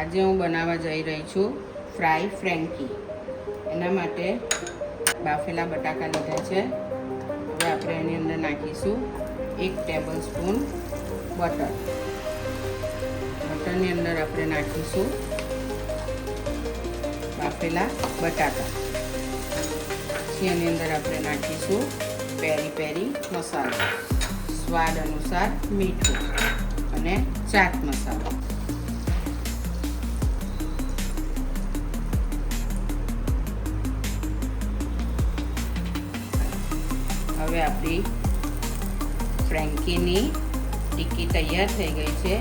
આજે હું બનાવવા જઈ રહી છું ફ્રાય ફ્રેન્કી. એના માટે બાફેલા બટાકા લીધા છે. હવે આપણે એની અંદર નાખીશું 1 ટેબલ સ્પૂન બટર. બટરની અંદર આપણે નાખીશું બાફેલા બટાકા. પછી એની અંદર આપણે નાખીશું પેરી પેરી મસાલો, સ્વાદ અનુસાર મીઠું અને ચાટ મસાલો. હવે આપણી ફ્રેન્કીની ટિક્કી તૈયાર થઈ ગઈ છે.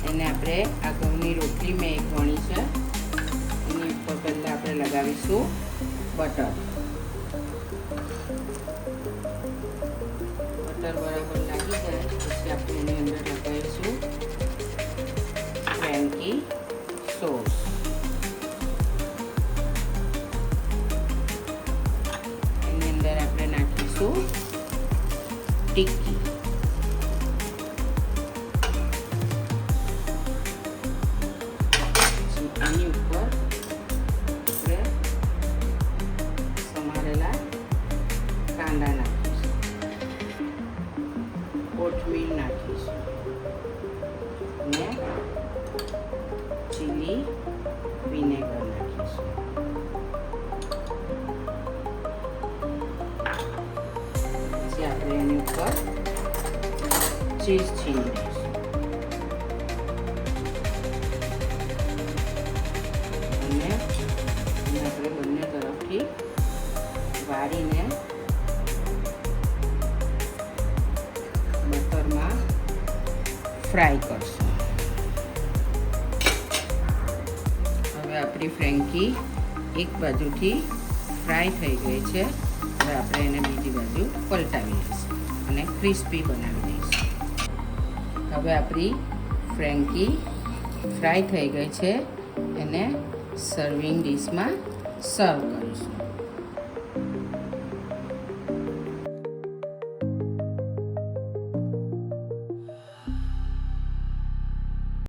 એને આપણે આ ઘઉંની રોટલી મેં એક વણી છે, એની ઉપર પહેલાં આપણે લગાવીશું બટર. બટર બરાબર લાગી જાય પછી આપણે એની અંદર લગાવીશું ફ્રેન્કી સોસ. એની અંદર આપણે નાખીશું ટિક્કી. આની ઉપર આપણે સમારેલા કાંદા નાખીશું, કોથમીર નાખીશું અને ચીલી વિનેગર નાખીશું. પછી આપણે એની ઉપર ચીઝ છીણી દઈશું. અને આપણે બંને તરફથી વાળીને બટરમાં ફ્રાય કરશું. હવે આપણી ફ્રેન્કી એક બાજુથી ફ્રાય થઈ ગઈ છે. હવે આપણે એને બીજી બાજુ પલટાવી દઈશું અને ક્રિસ્પી બનાવી દઈશું. હવે આપણી ફ્રેન્કી ફ્રાય થઈ ગઈ છે. એને સર્વિંગ ડીશમાં સર્વ કરીશું.